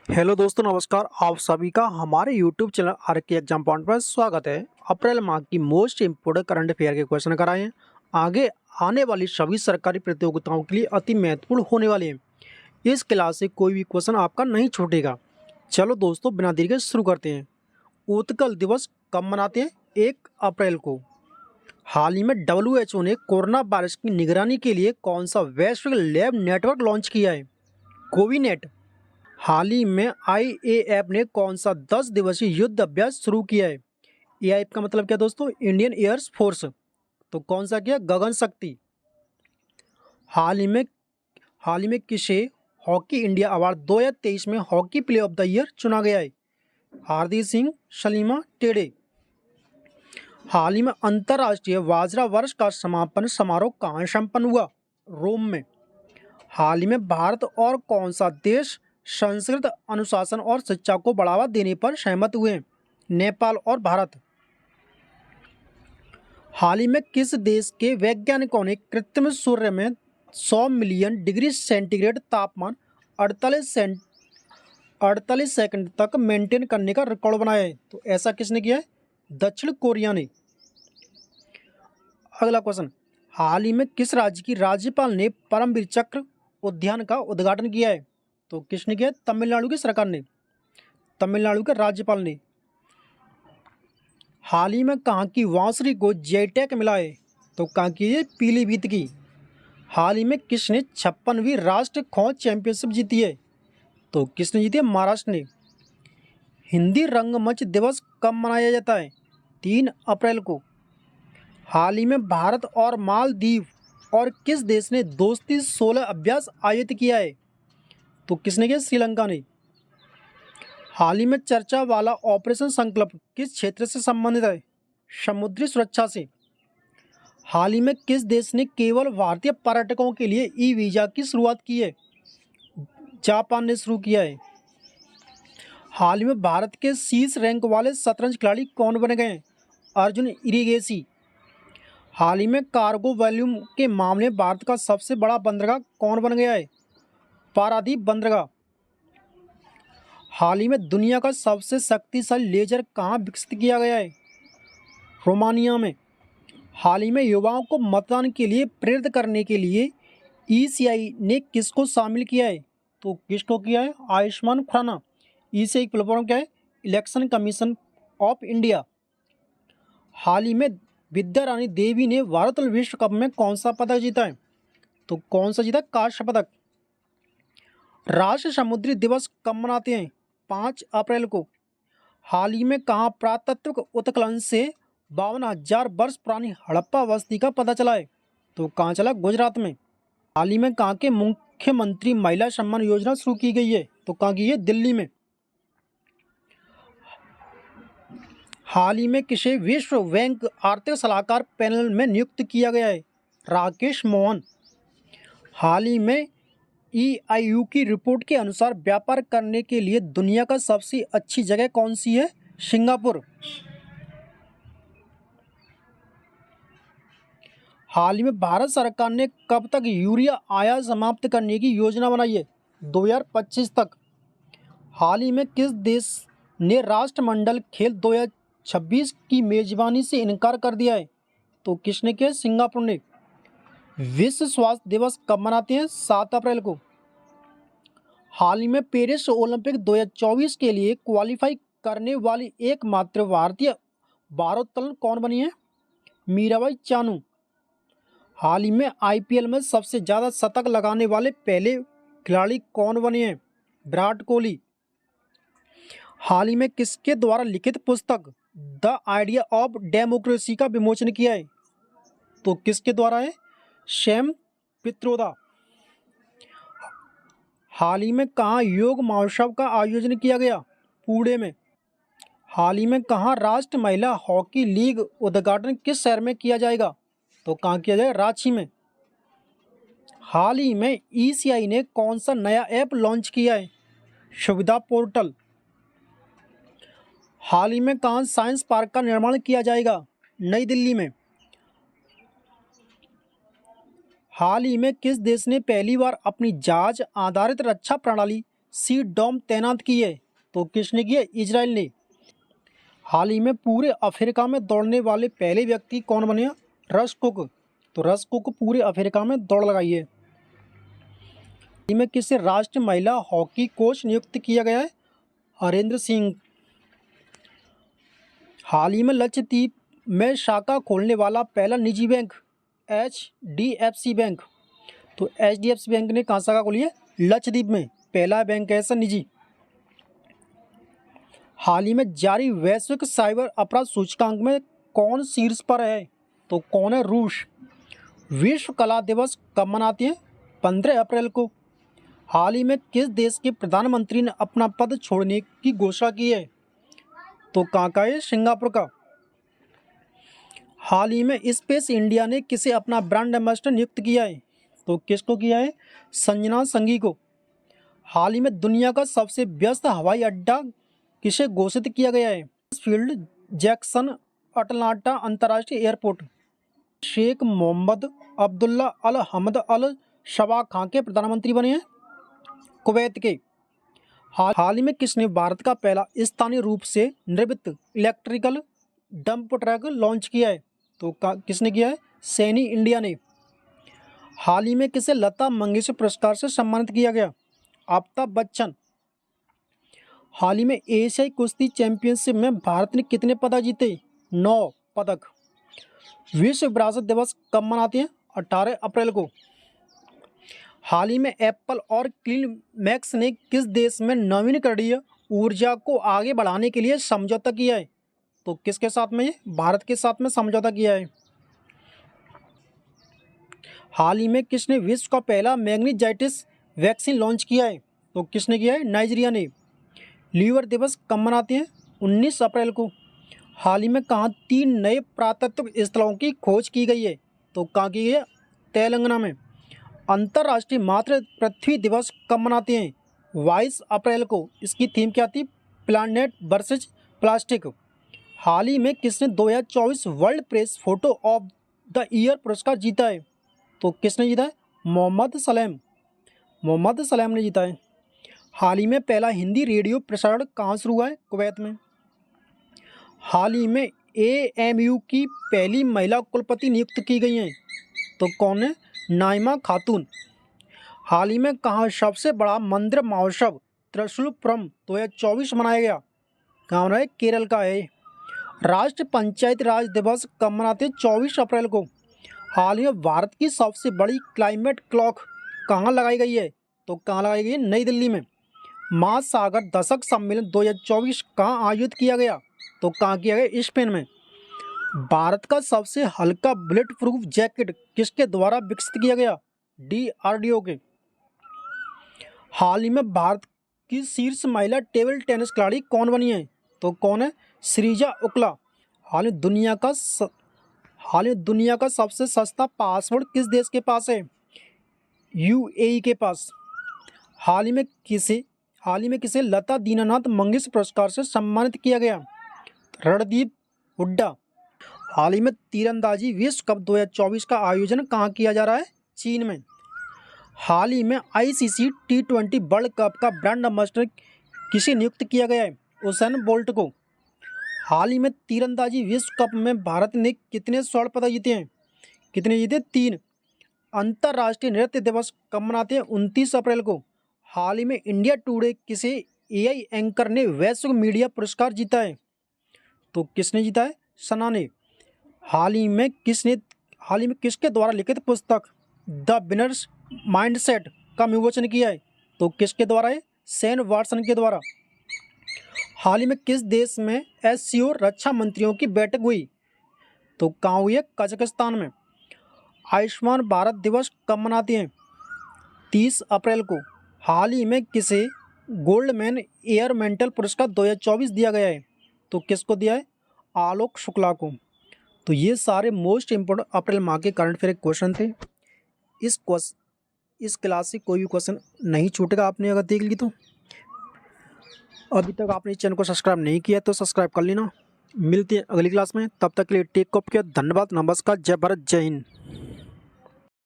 Hello दोस्तों, नमस्कार। आप सभी का हमारे यूट्यूब चैनल आर के एग्जाम पॉइंट पर स्वागत है। अप्रैल माह की मोस्ट इम्पोर्टेंट करंट अफेयर के क्वेश्चन कराए हैं। आगे आने वाली सभी सरकारी प्रतियोगिताओं के लिए अति महत्वपूर्ण होने वाले हैं। इस क्लास से कोई भी क्वेश्चन आपका नहीं छूटेगा। चलो दोस्तों, बिना देरी के शुरू करते हैं। उत्कल दिवस कब मनाते हैं? 1 अप्रैल को। हाल ही में WHO ने कोरोना वायरस की निगरानी के लिए कौन सा वैश्विक लैब नेटवर्क लॉन्च किया है? कोविनेट। हाल ही में IAF ने कौन सा 10 दिवसीय युद्ध अभ्यास शुरू किया है? AIF का मतलब क्या दोस्तों? Indian air force. तो कौन सा किया? गगन शक्ति। हाल ही में किसे हॉकी इंडिया अवार्ड 2023 में hockey player of the year चुना गया है? हार्दिक सिंह, सलीमा टेडे। हाल ही में अंतर्राष्ट्रीय बाजरा वर्ष का समापन समारोह कहाँ संपन्न हुआ? रोम में। हाल ही में भारत और कौन सा देश संस्कृत अनुशासन और शिक्षा को बढ़ावा देने पर सहमत हुए हैं? नेपाल और भारत। हाल ही में किस देश के वैज्ञानिकों ने कृत्रिम सूर्य में 100 मिलियन डिग्री सेंटीग्रेड तापमान 48 सेकंड तक मेंटेन करने का रिकॉर्ड बनाया है? तो ऐसा किसने किया है? दक्षिण कोरिया ने। अगला क्वेश्चन, हाल ही में किस राज्य की राज्यपाल ने परमवीर चक्र उद्यान का उद्घाटन किया है? तो किसने किया? तमिलनाडु की सरकार ने, तमिलनाडु के राज्यपाल ने। हाल ही में कहाँ की बांसुरी को जेटैक मिला है? तो कहाँ की है? पीलीभीत की। हाल ही में किसने 56वीं राष्ट्रीय खो चैंपियनशिप जीती है? तो किसने जीती है? महाराष्ट्र ने। हिंदी रंगमंच दिवस कब मनाया जाता है? 3 अप्रैल को। हाल ही में भारत और मालदीव और किस देश ने दोस्ती 16 अभ्यास आयोजित किया है? तो किसने किया? श्रीलंका ने। हाल ही में चर्चा वाला ऑपरेशन संकल्प किस क्षेत्र से संबंधित है? समुद्री सुरक्षा से। हाल ही में किस देश ने केवल भारतीय पर्यटकों के लिए ई वीज़ा की शुरुआत की है? जापान ने शुरू किया है। हाल ही में भारत के शीर्ष रैंक वाले शतरंज खिलाड़ी कौन बने गए हैं? अर्जुन इरिगेसी। हाल ही में कार्गो वॉल्यूम के मामले में भारत का सबसे बड़ा बंदरगाह कौन बन गया है? पारादीप बंदरगाह। हाल ही में दुनिया का सबसे शक्तिशाली लेजर कहाँ विकसित किया गया है? रोमानिया में। हाल ही में युवाओं को मतदान के लिए प्रेरित करने के लिए ECI ने किसको शामिल किया है? तो किसको किया है? आयुष्मान खुराना। ECI प्लेटफॉर्म क्या है? Election commission of India. हाल ही में विद्या रानी देवी ने भारत विश्व कप में कौन सा पदक जीता है? तो कौन सा जीता? कांस्य पदक। राष्ट्रीय समुद्री दिवस कब मनाते हैं? 5 अप्रैल को। हाल ही में कहाँ पुरातात्विक उत्खनन से 52,000 वर्ष पुरानी हड़प्पा बस्ती का पता चला है? तो कहाँ चला? गुजरात में। हाल ही में कहाँ के मुख्यमंत्री महिला सम्मान योजना शुरू की गई है? तो कहाँ की है? दिल्ली में। हाल ही में किसे विश्व बैंक आर्थिक सलाहकार पैनल में नियुक्त किया गया है? राकेश मोहन। हाल ही में EIU की रिपोर्ट के अनुसार व्यापार करने के लिए दुनिया का सबसे अच्छी जगह कौन सी है? सिंगापुर। हाल ही में भारत सरकार ने कब तक यूरिया आयात समाप्त करने की योजना बनाई है? 2025 तक। हाल ही में किस देश ने राष्ट्रमंडल खेल 2026 की मेजबानी से इनकार कर दिया है? तो किसने किया? सिंगापुर ने। विश्व स्वास्थ्य दिवस कब मनाते हैं? 7 अप्रैल को। हाल ही में पेरिस ओलंपिक 2024 के लिए क्वालिफाई करने वाली एकमात्र भारतीय भारोत्तोलन कौन बनी है? मीराबाई चानू। हाल ही में IPL में सबसे ज़्यादा शतक लगाने वाले पहले खिलाड़ी कौन बने हैं? विराट कोहली। हाल ही में किसके द्वारा लिखित पुस्तक द आइडिया ऑफ डेमोक्रेसी का विमोचन किया है? तो किसके द्वारा है? सैम पित्रोदा। हाल ही में कहाँ योग महोत्सव का आयोजन किया गया? पुणे में। हाल ही में कहाँ राष्ट्रीय महिला हॉकी लीग उद्घाटन किस शहर में किया जाएगा? तो कहाँ किया जाएगा? रांची में। हाल ही में ECI ने कौन सा नया ऐप लॉन्च किया है? सुविधा पोर्टल। हाल ही में कहाँ साइंस पार्क का निर्माण किया जाएगा? नई दिल्ली में। हाल ही में किस देश ने पहली बार अपनी जहाज आधारित रक्षा प्रणाली सी डॉम तैनात की है? तो किसने की है? इजराइल ने। हाल ही में पूरे अफ्रीका में दौड़ने वाले पहले व्यक्ति कौन बने हैं? रस कुक। तो रस कुक पूरे अफ्रीका में दौड़ लगाई है। हाल ही में किसे राष्ट्रीय महिला हॉकी कोच नियुक्त किया गया है? हरेंद्र सिंह। हाल ही में लक्षद्वीप में शाखा खोलने वाला पहला निजी बैंक HDFC बैंक। तो HDFC बैंक ने कहाँ शाखा खोली है? लक्षद्वीप में पहला बैंक है ऐसा निजी। हाल ही में जारी वैश्विक साइबर अपराध सूचकांक में कौन शीर्ष पर है? तो कौन है? रूस। विश्व कला दिवस कब मनाते हैं? 15 अप्रैल को। हाल ही में किस देश के प्रधानमंत्री ने अपना पद छोड़ने की घोषणा की है? तो कहाँ का है? सिंगापुर का। हाल ही में स्पेस इंडिया ने किसे अपना ब्रांड एम्बेसडर नियुक्त किया है? तो किसको किया है? संजना संघी को। हाल ही में दुनिया का सबसे व्यस्त हवाई अड्डा किसे घोषित किया गया है? फील्ड जैक्सन अटलांटा अंतर्राष्ट्रीय एयरपोर्ट। शेख मोहम्मद अब्दुल्ला अल हमद अल शबा खां के प्रधानमंत्री बने हैं कुवैत के। हाल ही में किसने भारत का पहला स्थानीय रूप से निर्मित इलेक्ट्रिकल डंप ट्रक लॉन्च किया है? तो किसने किया है? सैनी इंडिया ने। हाल ही में किसे लता मंगेशकर पुरस्कार से सम्मानित किया गया? अमिताभ बच्चन। हाल ही में एशियाई कुश्ती चैंपियनशिप में भारत ने कितने पदक जीते? 9 पदक। विश्व विरासत दिवस कब मनाते हैं? 18 अप्रैल को। हाल ही में एप्पल और क्लीन मैक्स ने किस देश में नवीकरणीय ऊर्जा को आगे बढ़ाने के लिए समझौता किया है? तो किसके साथ में? ये भारत के साथ में समझौता किया है। हाल ही में किसने विश्व का पहला मैग्नीजाइटिस वैक्सीन लॉन्च किया है? तो किसने किया है? नाइजीरिया ने। लीवर दिवस कब मनाते हैं? 19 अप्रैल को। हाल ही में कहाँ 3 नए पुरातत्व स्थलों की खोज की गई है? तो कहाँ की गई है? तेलंगाना में। अंतर्राष्ट्रीय मातृ पृथ्वी दिवस कब मनाते हैं? 22 अप्रैल को। इसकी थीम क्या थी? Planet versus plastic. हाल ही में किसने 2024 world press photo of the year पुरस्कार जीता है? तो किसने जीता है? मोहम्मद सलेम। मोहम्मद सलेम ने जीता है। हाल ही में पहला हिंदी रेडियो प्रसारण कहाँ शुरू हुआ है? कुवैत में। हाल ही में AMU की पहली महिला कुलपति नियुक्त की गई हैं। तो कौन है? नाइमा खातून। हाल ही में कहाँ सबसे बड़ा मंदिर महोत्सव त्रिशूलपुरम 2024 मनाया गया? कहाँ है? केरल का है। राष्ट्रीय पंचायती राज दिवस कब मनाते हैं? 24 अप्रैल को। हाल ही में भारत की सबसे बड़ी क्लाइमेट क्लॉक कहाँ लगाई गई है? तो कहाँ लगाई गई है? नई दिल्ली में। महासागर दशक सम्मेलन 2024 कहाँ आयोजित किया गया? तो कहाँ किया गया? स्पेन में। भारत का सबसे हल्का बुलेट प्रूफ जैकेट किसके द्वारा विकसित किया गया? DRDO के। हाल ही में भारत की शीर्ष महिला टेबल टेनिस खिलाड़ी कौन बनी है? तो कौन है? श्रीजा उकला। हाल में दुनिया का सबसे सस्ता पासपोर्ट किस देश के पास है? UAE के पास। हाल ही में किसे लता दीनानाथ मंगेशकर पुरस्कार से सम्मानित किया गया? रणदीप हुड्डा। हाल ही में तीरंदाजी विश्व कप 2024 का आयोजन कहाँ किया जा रहा है? चीन में। हाल ही में ICC T20 वर्ल्ड कप का ब्रांड एम्बेसडर किसे नियुक्त किया गया है? उसेन बोल्ट को। हाल ही में तीरंदाजी विश्व कप में भारत ने कितने स्वर्ण पदक जीते हैं? कितने जीते? 3। अंतर्राष्ट्रीय नृत्य दिवस कब मनाते हैं? 29 अप्रैल को। हाल ही में इंडिया टुडे किसे AI एंकर ने वैश्विक मीडिया पुरस्कार जीता है? तो किसने जीता है? सना ने। हाल ही में किसके द्वारा लिखित पुस्तक द विनर्स माइंडसेट का विमोचन किया है? तो किसके द्वारा है? सेन वाटसन के द्वारा। हाल ही में किस देश में SCO रक्षा मंत्रियों की बैठक हुई? तो कहाँ हुई है? कजाकिस्तान में। आयुष्मान भारत दिवस कब मनाते हैं? 30 अप्रैल को। हाल ही में किसे गोल्डमैन एयर मेंटल पुरस्कार 2024 दिया गया है? तो किसको दिया है? आलोक शुक्ला को। तो ये सारे मोस्ट इम्पोर्टेंट अप्रैल माह के करंट अफेयर क्वेश्चन थे। इस क्लास से कोई भी क्वेश्चन नहीं छूटेगा आपने अगर देख ली तो। अभी तक आपने इस चैनल को सब्सक्राइब नहीं किया तो सब्सक्राइब कर लेना। मिलते हैं अगली क्लास में, तब तक के लिए टेक केयर। धन्यवाद, नमस्कार, जय भारत, जय हिंद।